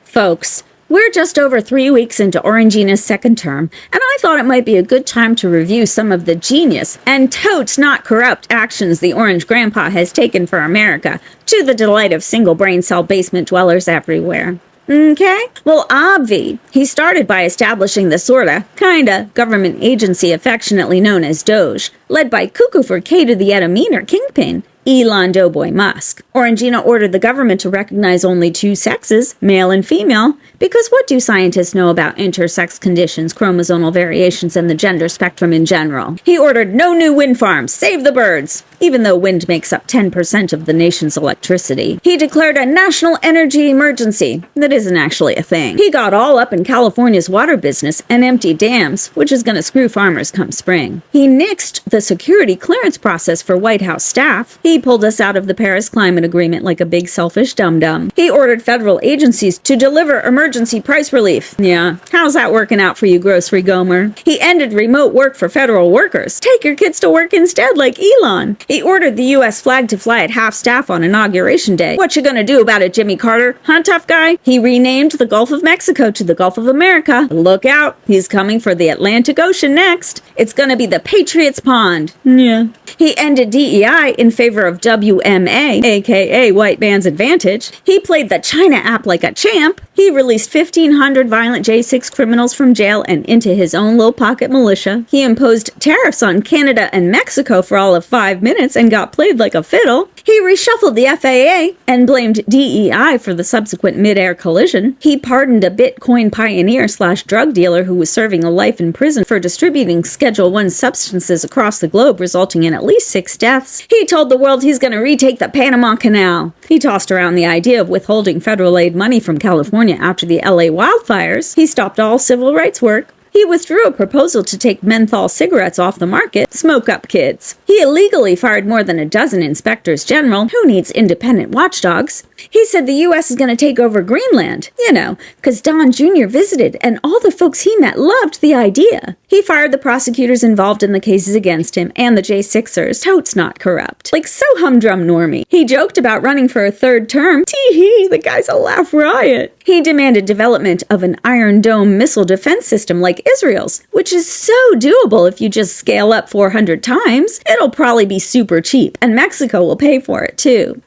Folks, we're just over 3 weeks into Orangina's second term, and I thought it might be a good time to review some of the genius and totes not corrupt actions the Orange Grandpa has taken for America, to the delight of single brain cell basement dwellers everywhere. Okay? Well, obvi, he started by establishing the kinda, government agency affectionately known as Doge, led by Cuckoo for K to the Eta Meaner Kingpin, Elon Doughboy Musk. Orangina ordered the government to recognize only two sexes, male and female, because what do scientists know about intersex conditions, chromosomal variations, and the gender spectrum in general? He ordered no new wind farms, save the birds, even though wind makes up 10% of the nation's electricity. He declared a national energy emergency. That isn't actually a thing. He got all up in California's water business and emptied dams, which is gonna screw farmers come spring. He nixed the security clearance process for White House staff. He pulled us out of the Paris Climate Agreement like a big selfish dum-dum. He ordered federal agencies to deliver emergency price relief. Yeah, how's that working out for you, grocery Gomer? He ended remote work for federal workers. Take your kids to work instead, like Elon. He ordered the U.S. flag to fly at half-staff on Inauguration Day. What you gonna do about it, Jimmy Carter? Huh, tough guy? He renamed the Gulf of Mexico to the Gulf of America. Look out, he's coming for the Atlantic Ocean next. It's gonna be the Patriots Pond. Yeah. He ended DEI in favor of WMA, aka White Man's Advantage. He played the China app like a champ. He released 1,500 violent J6 criminals from jail and into his own little pocket militia. He imposed tariffs on Canada and Mexico for all of 5 minutes and got played like a fiddle. He reshuffled the FAA and blamed DEI for the subsequent mid-air collision. He pardoned a Bitcoin pioneer/drug dealer who was serving a life in prison for distributing Schedule I substances across the globe, resulting in at least 6 deaths. He told the world he's going to retake the Panama Canal. He tossed around the idea of withholding federal aid money from California after the LA wildfires. He stopped all civil rights work. He withdrew a proposal to take menthol cigarettes off the market. Smoke up, kids. He illegally fired more than a dozen inspectors general. Who needs independent watchdogs? He said the U.S. is going to take over Greenland. You know, because Don Jr. visited, and all the folks he met loved the idea. He fired the prosecutors involved in the cases against him, and the J6ers. Totes not corrupt. Like so humdrum normie. He joked about running for a third term. Tee-hee, the guy's a laugh riot. He demanded development of an Iron Dome missile defense system like Israel's, which is so doable if you just scale up 400 times. It'll probably be super cheap, and Mexico will pay for it too.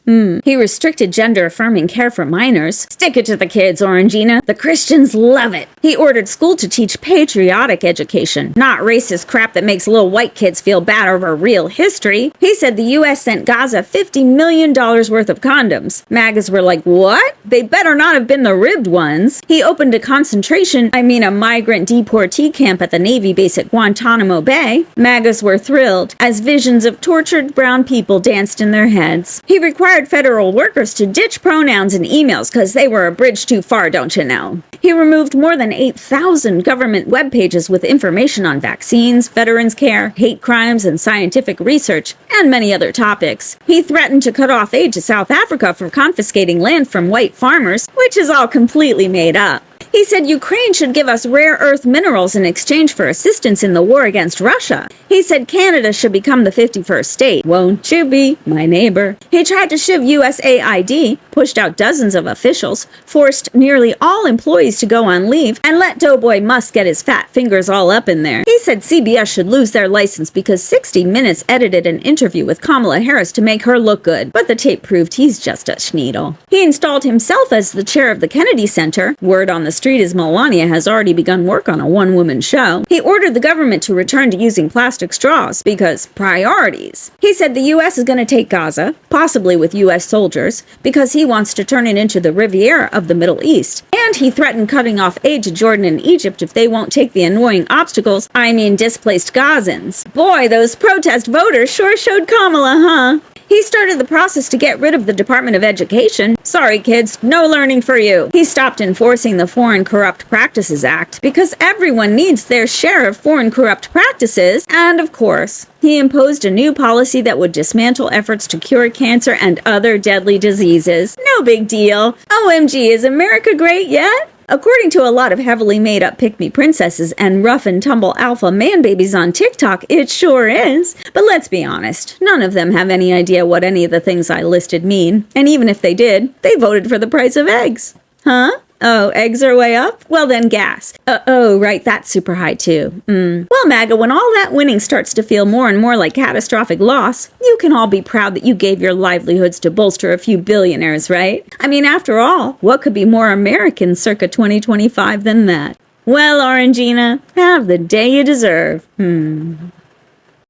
He restricted gender-affirming care for minors. Stick it to the kids, Orangina. The Christians love it. He ordered school to teach patriotic education, not racist crap that makes little white kids feel bad over real history. He said the U.S. sent Gaza $50 million worth of condoms. MAGAs were like, what? They better not have been the ribbed ones. He opened a migrant deportee camp at the Navy base at Guantanamo Bay. MAGAs were thrilled as visions of tortured brown people danced in their heads. He required federal workers to ditch pronouns in emails because they were a bridge too far, don't you know? He removed more than 8,000 government web pages with information on vaccines, veterans care, hate crimes, and scientific research, and many other topics. He threatened to cut off aid to South Africa for confiscating land from white farmers, which is all completely made up. He said Ukraine should give us rare earth minerals in exchange for assistance in the war against Russia. He said Canada should become the 51st state. Won't you be my neighbor? He tried to shiv USAID, pushed out dozens of officials, forced nearly all employees to go on leave, and let Doughboy Musk get his fat fingers all up in there. He said CBS should lose their license because 60 Minutes edited an interview with Kamala Harris to make her look good, but the tape proved he's just a schneedle. He installed himself as the chair of the Kennedy Center. Word on the street is Melania has already begun work on a one-woman show. He ordered the government to return to using plastic straws because priorities. He said the U.S. is going to take Gaza, possibly with U.S. soldiers, because he wants to turn it into the Riviera of the Middle East. And he threatened cutting off aid to Jordan and Egypt if they won't take the annoying displaced Gazans. Boy, those protest voters sure showed Kamala, huh? He started the process to get rid of the Department of Education. Sorry, kids, no learning for you. He stopped enforcing the Foreign Corrupt Practices Act because everyone needs their share of foreign corrupt practices. And of course, he imposed a new policy that would dismantle efforts to cure cancer and other deadly diseases. No big deal. OMG, is America great yet? According to a lot of heavily made-up pick-me princesses and rough-and-tumble alpha man-babies on TikTok, it sure is. But let's be honest, none of them have any idea what any of the things I listed mean. And even if they did, they voted for the price of eggs. Huh? Oh, eggs are way up? Well, then gas. Oh, right, that's super high too. Well, MAGA, when all that winning starts to feel more and more like catastrophic loss, you can all be proud that you gave your livelihoods to bolster a few billionaires, right? I mean, after all, what could be more American circa 2025 than that? Well, Orangina, have the day you deserve.